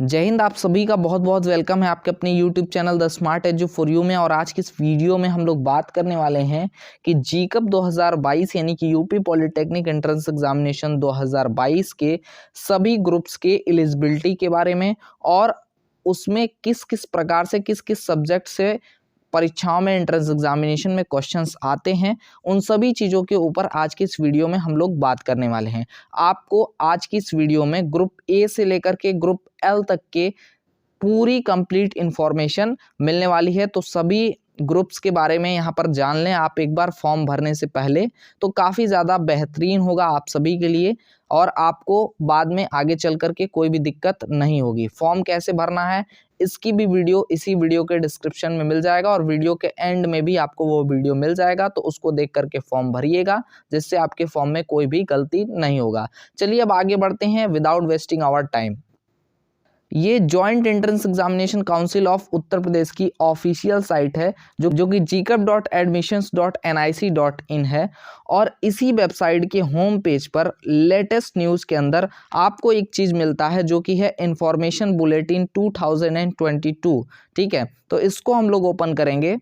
जय हिंद। आप सभी का बहुत बहुत वेलकम है आपके अपने YouTube channel the smart edu for you में। और आज की इस वीडियो में हम लोग बात करने वाले हैं कि जीकअप 2022 यानी कि यूपी पॉलिटेक्निक एंट्रेंस एग्जामिनेशन 2022 के सभी ग्रुप्स के एलिजिबिलिटी के बारे में और उसमें किस किस प्रकार से किस किस सब्जेक्ट से परीक्षाओं में एंट्रेंस एग्जामिनेशन में क्वेश्चंस आते हैं, उन सभी चीज़ों के ऊपर आज की इस वीडियो में हम लोग बात करने वाले हैं। आपको आज की इस वीडियो में ग्रुप ए से लेकर के ग्रुप एल तक के पूरी कंप्लीट इंफॉर्मेशन मिलने वाली है। तो सभी ग्रुप्स के बारे में यहाँ पर जान लें आप एक बार फॉर्म भरने से पहले, तो काफ़ी ज़्यादा बेहतरीन होगा आप सभी के लिए और आपको बाद में आगे चल कर के कोई भी दिक्कत नहीं होगी। फॉर्म कैसे भरना है इसकी भी वीडियो इसी वीडियो के डिस्क्रिप्शन में मिल जाएगा और वीडियो के एंड में भी आपको वो वीडियो मिल जाएगा, तो उसको देख करके फॉर्म भरिएगा जिससे आपके फॉर्म में कोई भी गलती नहीं होगा। चलिए अब आगे बढ़ते हैं विदाउट वेस्टिंग आवर टाइम। ये joint entrance examination council of Uttar Pradesh की ऑफिशियल साइट है जो कि gcup.admissions.nic.in है। और इसी वेबसाइट के होम पेज पर लेटेस्ट न्यूज़ के अंदर आपको एक चीज़ मिलता है जो कि है इंफॉर्मेशन बुलेटिन 2022। ठीक है, तो इसको हम लोग ओपन करेंगे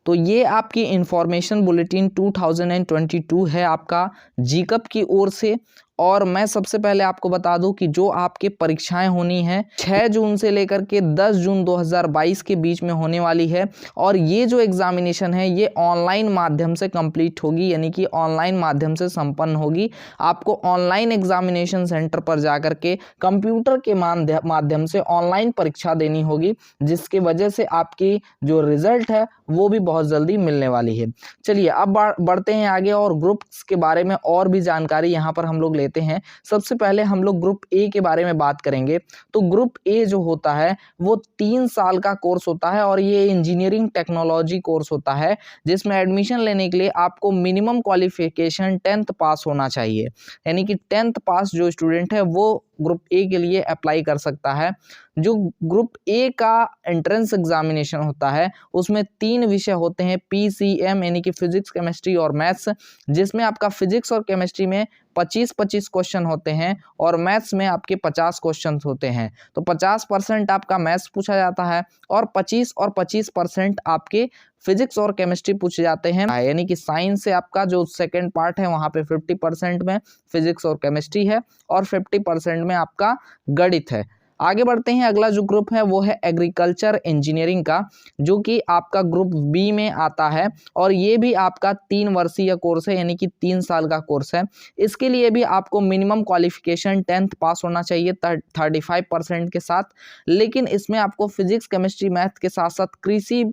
तो ये आपकी इंफॉर्मेशन बुलेटिन 2022 है आपका जीकअप की ओर से। और मैं सबसे पहले आपको बता दूं कि जो आपके परीक्षाएं होनी हैं 6 जून से लेकर के 10 जून 2022 के बीच में होने वाली है। और ये जो एग्जामिनेशन है ये ऑनलाइन माध्यम से कंप्लीट होगी, यानी कि ऑनलाइन माध्यम से संपन्न होगी। आपको ऑनलाइन एग्जामिनेशन सेंटर पर जाकर के कंप्यूटर के माध्यम से ऑनलाइन परीक्षा देनी होगी, जिसकी वजह से आपकी जो रिजल्ट है वो भी बहुत जल्दी मिलने वाली है। चलिए अब बढ़ते हैं आगे और ग्रुप्स के बारे में और भी जानकारी यहाँ पर हम लोग लेते हैं। सबसे पहले हम लोग ग्रुप ए के बारे में बात करेंगे। तो ग्रुप ए जो होता है वो 3 साल का कोर्स होता है और ये इंजीनियरिंग टेक्नोलॉजी कोर्स होता है, जिसमें एडमिशन लेने के लिए आपको मिनिमम क्वालिफिकेशन 10th पास होना चाहिए। यानी कि 10th पास जो स्टूडेंट है वो ग्रुप ए के लिए अप्लाई कर सकता है। जो ग्रुप ए का एंट्रेंस एग्जामिनेशन होता है उसमें 3 विषय होते हैं PCM यानी कि फिजिक्स, केमिस्ट्री और मैथ्स, जिसमें आपका फिजिक्स और केमिस्ट्री में 25-25 क्वेश्चन होते हैं और मैथ्स में आपके 50 क्वेश्चन होते हैं। तो 50% आपका मैथ्स पूछा जाता है और 25% आपके फिजिक्स और केमिस्ट्री पूछे जाते हैं। यानी कि साइंस से आपका जो सेकंड पार्ट है वहाँ पे 50% में फिजिक्स और केमिस्ट्री है और 50% में आपका गणित है। आगे बढ़ते हैं, अगला जो ग्रुप है वो है एग्रीकल्चर इंजीनियरिंग का, जो कि आपका ग्रुप बी में आता है और ये भी आपका 3 वर्षीय कोर्स है, यानी कि 3 साल का कोर्स है। इसके लिए भी आपको मिनिमम क्वालिफिकेशन 10th पास होना चाहिए 35% के साथ। लेकिन इसमें आपको फिजिक्स, केमिस्ट्री, मैथ के साथ साथ कृषि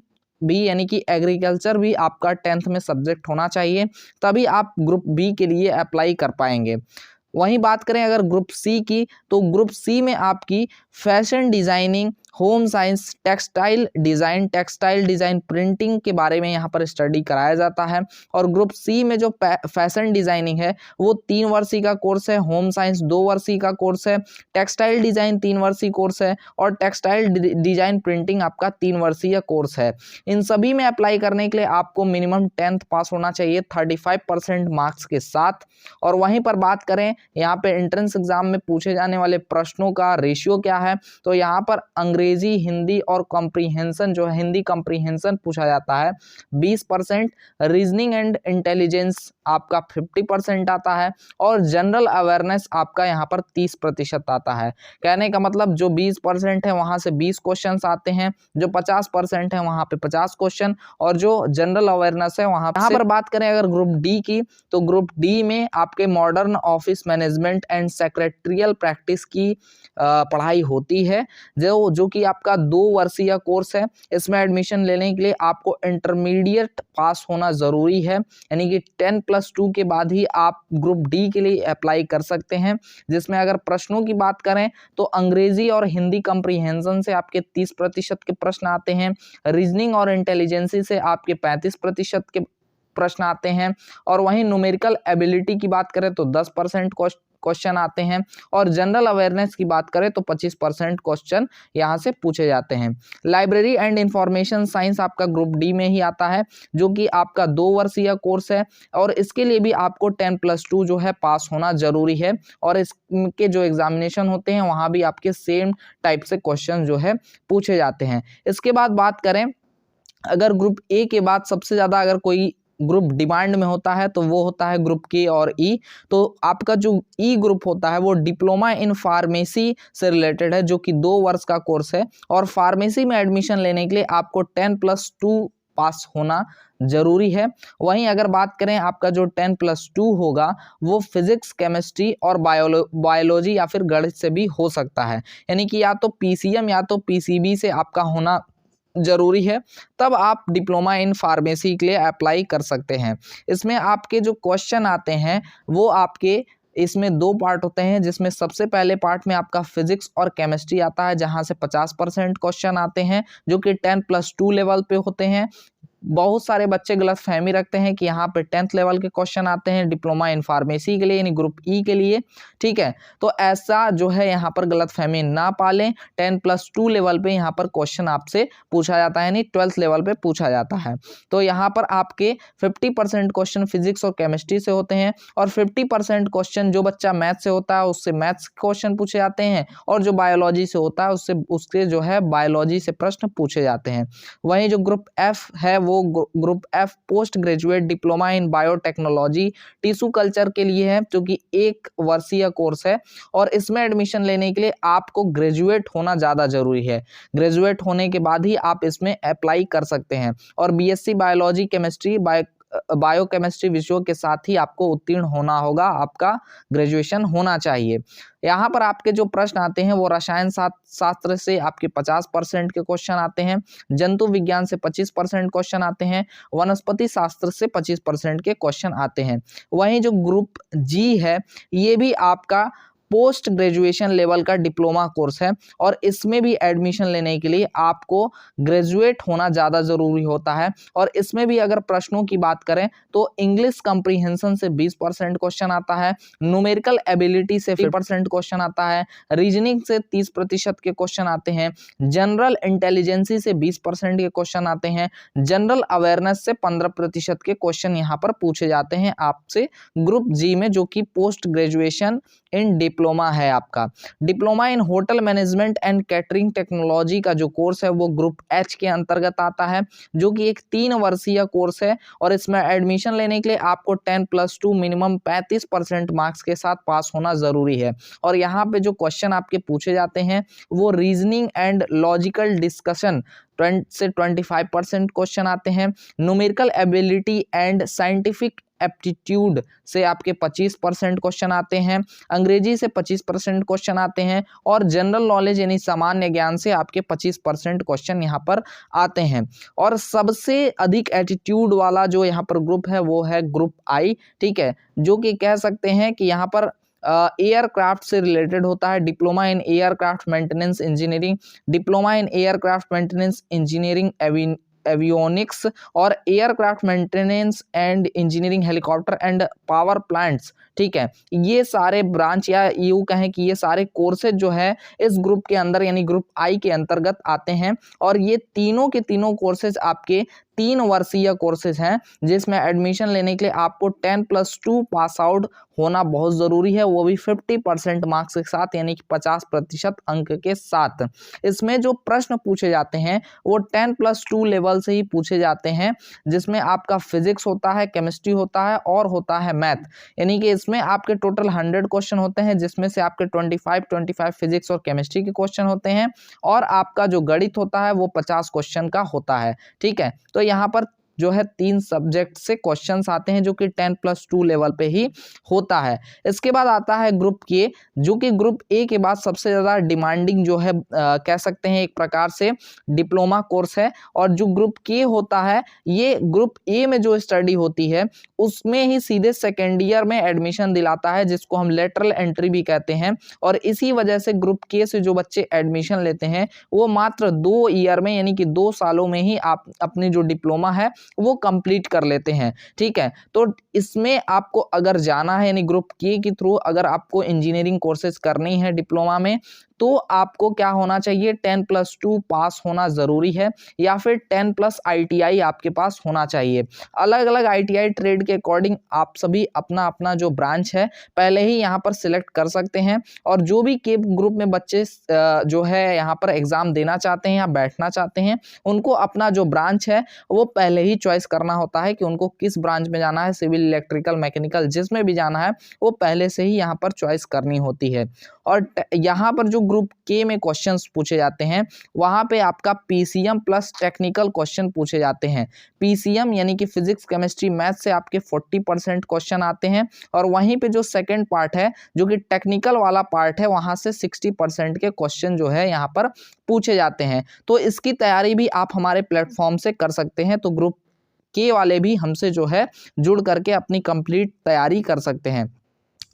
भी यानी कि एग्रीकल्चर भी आपका 10th में सब्जेक्ट होना चाहिए, तभी आप ग्रुप बी के लिए अप्लाई कर पाएंगे। वहीं बात करें अगर ग्रुप सी की, तो ग्रुप सी में आपकी fashion designing, home science, textile design printing के बारे में यहाँ पर स्टडी कराया जाता है। और ग्रुप सी में जो फैशन डिज़ाइनिंग है वो 3 वर्षीय का कोर्स है, होम साइंस 2 वर्षीय का कोर्स है, टेक्सटाइल डिज़ाइन 3 वर्षीय कोर्स है और टेक्सटाइल डिज़ाइन प्रिंटिंग आपका 3 वर्षीय कोर्स है। इन सभी में अप्लाई करने के लिए आपको मिनिमम 10th पास होना चाहिए 35% मार्क्स के साथ। और वहीं पर बात करें यहाँ पे एंट्रेंस एग्जाम में पूछे जाने वाले प्रश्नों का रेशियो क्या है, तो यहाँ पर अंग्रेजी, हिंदी और कॉम्प्रीहेंशन जो है हिंदी कॉम्प्रीहेंशन पूछा जाता है 20%, रीजनिंग एंड इंटेलिजेंस आपका 50% आता है और जनरल अवेयरनेस आपका यहाँ पर 30% आता है। कहने का मतलब जो 20% है वहाँ से 20 क्वेश्चन आते हैं, जो 50% है वहाँ पे 50 क्वेश्चन और जो जनरल अवेयरनेस है वहाँ पर बात करें अगर ग्रुप डी की, तो ग्रुप डी में आपके modern office management and secretarial practice की पढ़ाई होती है, जो कि आपका 2 वर्षीय कोर्स है। इसमें एडमिशन लेने के लिए आपको इंटरमीडिएट पास होना ज़रूरी है, यानी कि 10+2 के बाद ही आप ग्रुप डी के लिए अप्लाई कर सकते हैं। जिसमें अगर प्रश्नों की बात करें तो अंग्रेजी और हिंदी कॉम्प्रीहेंशन से आपके 30% के प्रश्न आते हैं, रीजनिंग और इंटेलिजेंसी से आपके 35% के प्रश्न आते हैं और वहीं न्यूमेरिकल एबिलिटी की बात करें तो 10% क्वेश्चन आते हैं। और जनरल अवेयरनेस की बात करें तो 25% क्वेश्चन यहाँ से पूछे जाते हैं। लाइब्रेरी एंड इंफॉर्मेशन साइंस आपका ग्रुप डी में ही आता है, जो कि आपका 2 वर्षीय कोर्स है और इसके लिए भी आपको 10+2 जो है पास होना जरूरी है। और इसके जो एग्जामिनेशन होते हैं वहाँ भी आपके सेम टाइप से क्वेश्चन जो है पूछे जाते हैं। इसके बाद बात करें, अगर ग्रुप ए के बाद सबसे ज़्यादा अगर कोई ग्रुप डिमांड में होता है तो वो होता है ग्रुप के और ई। तो आपका जो ई ग्रुप होता है वो डिप्लोमा इन फार्मेसी से रिलेटेड है, जो कि 2 वर्ष का कोर्स है। और फार्मेसी में एडमिशन लेने के लिए आपको 10+2 पास होना जरूरी है। वहीं अगर बात करें आपका जो 10+2 होगा वो फिजिक्स, केमिस्ट्री और बायोलॉजी या फिर गणित से भी हो सकता है, यानी कि या तो पीसीएम या तो पीसीबी से आपका होना जरूरी है, तब आप डिप्लोमा इन फार्मेसी के लिए अप्लाई कर सकते हैं। इसमें आपके जो क्वेश्चन आते हैं वो आपके इसमें 2 पार्ट होते हैं, जिसमें सबसे पहले पार्ट में आपका फिजिक्स और केमिस्ट्री आता है, जहां से 50% क्वेश्चन आते हैं जो कि 10+2 लेवल पे होते हैं। बहुत सारे बच्चे गलतफहमी रखते हैं कि यहाँ पे 10th लेवल के क्वेश्चन आते हैं डिप्लोमा इन फार्मेसी के लिए, यानी ग्रुप ई के लिए, ठीक है। तो ऐसा जो है यहाँ पर गलतफहमी ना पालें। 10+2 लेवल पे यहाँ पर क्वेश्चन आपसे पूछा जाता है, यानी 12th लेवल पे पूछा जाता है। तो यहाँ पर आपके 50% क्वेश्चन फिजिक्स और केमिस्ट्री से होते हैं और 50% क्वेश्चन जो बच्चा मैथ से होता है उससे मैथ्स क्वेश्चन पूछे जाते हैं, और जो बायोलॉजी से होता है उसके जो है बायोलॉजी से प्रश्न पूछे जाते हैं। वहीं जो ग्रुप एफ है वो group F post graduate diploma in biotechnology tissue culture के लिए है, जो कि 1 वर्षीय कोर्स है। और इसमें एडमिशन लेने के लिए आपको ग्रेजुएट होना ज़्यादा जरूरी है। ग्रेजुएट होने के बाद ही आप इसमें अप्लाई कर सकते हैं। और बीएससी बायोलॉजी, केमिस्ट्री, बायोकेमिस्ट्री विषयों के साथ ही आपको उत्तीर्ण होना होगा, आपका ग्रेजुएशन होना चाहिए। यहाँ पर आपके जो प्रश्न आते हैं वो रसायन शास्त्र से आपके 50% के क्वेश्चन आते हैं, जंतु विज्ञान से 25% क्वेश्चन आते हैं, वनस्पति शास्त्र से 25% के क्वेश्चन आते हैं। वहीं जो ग्रुप जी है ये भी आपका पोस्ट ग्रेजुएशन लेवल का डिप्लोमा कोर्स है, और इसमें भी एडमिशन लेने के लिए आपको ग्रेजुएट होना ज़्यादा ज़रूरी होता है। और इसमें भी अगर प्रश्नों की बात करें तो इंग्लिश कंप्रीहेंशन से 20% क्वेश्चन आता है, न्यूमेरिकल एबिलिटी से 50% क्वेश्चन आता है, रीजनिंग से 30% के क्वेश्चन आते हैं, जनरल इंटेलिजेंसी से 20% के क्वेश्चन आते हैं, जनरल अवेयरनेस से 15% के क्वेश्चन यहाँ पर पूछे जाते हैं आपसे ग्रुप जी में, जो कि पोस्ट ग्रेजुएशन इन डिप्लोमा है। आपका diploma in hotel management and catering technology का जो कोर्स है वो ग्रुप एच के अंतर्गत आता है, जो कि एक 3 वर्षीय कोर्स है। और इसमें एडमिशन लेने के लिए आपको 10+2 मिनिमम 35% मार्क्स के साथ पास होना जरूरी है। और यहाँ पे जो क्वेश्चन आपके पूछे जाते हैं वो रीजनिंग एंड लॉजिकल डिस्कशन 20 से 25% क्वेश्चन आते हैं, numerical ability and scientific aptitude से आपके 25% क्वेश्चन आते हैं, अंग्रेजी से 25% क्वेश्चन आते हैं, और जनरल नॉलेज यानी सामान्य ज्ञान से आपके 25% क्वेश्चन यहाँ पर आते हैं। और सबसे अधिक एटीट्यूड वाला जो यहाँ पर ग्रुप है वो है ग्रुप आई, ठीक है, जो कि कह सकते हैं कि यहाँ पर एयरक्राफ्ट से रिलेटेड होता है। Diploma in aircraft maintenance engineering, diploma in aircraft maintenance engineering avionics, और aircraft maintenance and engineering helicopter and power plants, ठीक है। ये सारे ब्रांच या यूं कहें कि ये सारे कोर्सेज जो है इस ग्रुप के अंदर यानी ग्रुप आई के अंतर्गत आते हैं। और ये तीनों के तीनों कोर्सेज आपके 3 वर्षीय कोर्सेज हैं, जिसमें एडमिशन लेने के लिए आपको 10+2 पास आउट होना बहुत ज़रूरी है, वो भी 50% मार्क्स के साथ, यानी कि 50% अंक के साथ। इसमें जो प्रश्न पूछे जाते हैं वो 10+2 लेवल से ही पूछे जाते हैं, जिसमें आपका फिजिक्स होता है, केमिस्ट्री होता है और होता है मैथ, यानी कि इसमें आपके टोटल 100 क्वेश्चन होते हैं, जिसमें से आपके 25 फिजिक्स और केमिस्ट्री के क्वेश्चन होते हैं, और आपका जो गणित होता है वो 50 क्वेश्चन का होता है, ठीक है। तो यहाँ पर जो है 3 सब्जेक्ट से क्वेश्चंस आते हैं, जो कि 10+2 लेवल पे ही होता है। इसके बाद आता है ग्रुप के, जो कि ग्रुप ए के बाद सबसे ज़्यादा डिमांडिंग जो है कह सकते हैं एक प्रकार से डिप्लोमा कोर्स है। और जो ग्रुप के होता है ये ग्रुप ए में जो स्टडी होती है उसमें ही सीधे सेकेंड ईयर में एडमिशन दिलाता है, जिसको हम लेटरल एंट्री भी कहते हैं। और इसी वजह से ग्रुप के से जो बच्चे एडमिशन लेते हैं वो मात्र 2 ईयर में यानी कि 2 सालों में ही आप अपनी जो डिप्लोमा है वो कंप्लीट कर लेते हैं। ठीक है, तो इसमें आपको अगर जाना है यानी ग्रुप के थ्रू अगर आपको इंजीनियरिंग कोर्सेज करनी है डिप्लोमा में, तो आपको क्या होना चाहिए, 10+2 पास होना ज़रूरी है या फिर 10+ ITI आपके पास होना चाहिए। अलग अलग ITI ट्रेड के अकॉर्डिंग आप सभी अपना अपना जो ब्रांच है पहले ही यहाँ पर सिलेक्ट कर सकते हैं, और जो भी के ग्रुप में बच्चे जो है यहाँ पर एग्ज़ाम देना चाहते हैं या बैठना चाहते हैं, उनको अपना जो ब्रांच है वो पहले ही चॉइस करना होता है कि उनको किस ब्रांच में जाना है, सिविल, इलेक्ट्रिकल, मैकेनिकल, जिसमें भी जाना है वो पहले से ही यहाँ पर चॉइस करनी होती है। और यहाँ पर जो ग्रुप के में क्वेश्चंस पूछे जाते हैं वहाँ पे आपका PCM प्लस टेक्निकल क्वेश्चन पूछे जाते हैं। PCM यानी कि फिजिक्स, केमिस्ट्री, मैथ से आपके 40% क्वेश्चन आते हैं, और वहीं पे जो सेकंड पार्ट है जो कि टेक्निकल वाला पार्ट है वहाँ से 60% के क्वेश्चन जो है यहाँ पर पूछे जाते हैं। तो इसकी तैयारी भी आप हमारे प्लेटफॉर्म से कर सकते हैं। तो ग्रुप के वाले भी हमसे जो है जुड़ करके अपनी कंप्लीट तैयारी कर सकते हैं।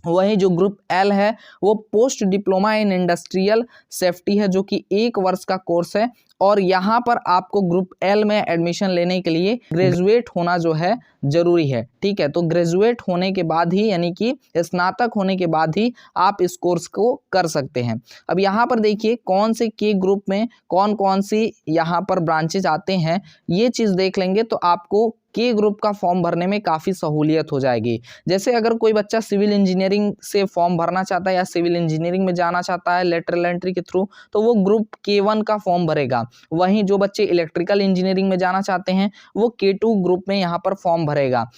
वहीं जो ग्रुप एल है वो post diploma in industrial safety है, जो कि 1 वर्ष का कोर्स है, और यहाँ पर आपको ग्रुप एल में एडमिशन लेने के लिए ग्रेजुएट होना जो है जरूरी है। ठीक है, तो ग्रेजुएट होने के बाद ही यानी कि स्नातक होने के बाद ही आप इस कोर्स को कर सकते हैं। अब यहाँ पर देखिए कौन से के ग्रुप में कौन कौन सी यहाँ पर ब्रांचेज आते हैं, ये चीज़ देख लेंगे तो आपको के ग्रुप का फॉर्म भरने में काफ़ी सहूलियत हो जाएगी। जैसे अगर कोई बच्चा सिविल इंजीनियरिंग से फॉर्म भरना चाहता है या सिविल इंजीनियरिंग में जाना चाहता है लेटरल एंट्री के थ्रू, तो वो ग्रुप K1 का फॉर्म भरेगा। वहीं जो बच्चे इलेक्ट्रिकल इंजीनियरिंग में जाना चाहते हैं वो K2 ग्रुप में यहाँ पर फॉर्म भरेगा।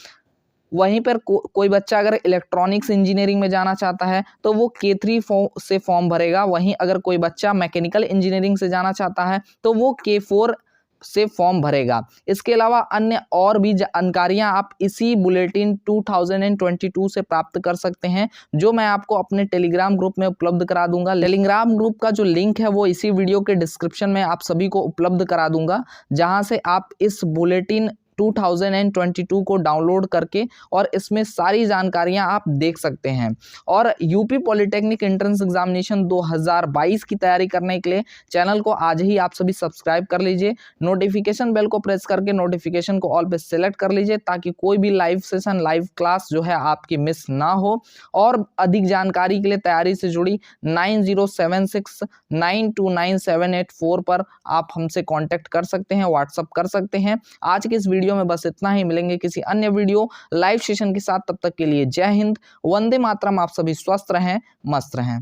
वहीं पर कोई बच्चा अगर इलेक्ट्रॉनिक्स इंजीनियरिंग में जाना चाहता है तो वो K3 से फॉर्म भरेगा। वहीं अगर कोई बच्चा मैकेनिकल इंजीनियरिंग से जाना चाहता है तो वो K4 से फॉर्म भरेगा। इसके अलावा अन्य और भी जानकारियां आप इसी बुलेटिन 2022 से प्राप्त कर सकते हैं, जो मैं आपको अपने टेलीग्राम ग्रुप में उपलब्ध करा दूंगा। टेलीग्राम ग्रुप का जो लिंक है वो इसी वीडियो के डिस्क्रिप्शन में आप सभी को उपलब्ध करा दूंगा, जहां से आप इस बुलेटिन 2022 को डाउनलोड करके और इसमें सारी जानकारियां आप देख सकते हैं। और यूपी पॉलिटेक्निक एंट्रेंस एग्जामिनेशन 2022 की तैयारी करने के लिए चैनल को आज ही आप सभी सब्सक्राइब कर लीजिए। नोटिफिकेशन बेल को प्रेस करके नोटिफिकेशन को ऑल पे सेलेक्ट कर लीजिए, ताकि कोई भी लाइव सेशन, लाइव क्लास जो है आपकी मिस ना हो। और अधिक जानकारी के लिए तैयारी से जुड़ी 9076929784 पर आप हमसे कांटेक्ट कर सकते हैं, व्हाट्सअप कर सकते हैं। आज के इस वीडियो में बस इतना ही। मिलेंगे किसी अन्य वीडियो लाइव सेशन के साथ, तब तक के लिए जय हिंद, वंदे मातरम। आप सभी स्वस्थ रहें, मस्त रहें।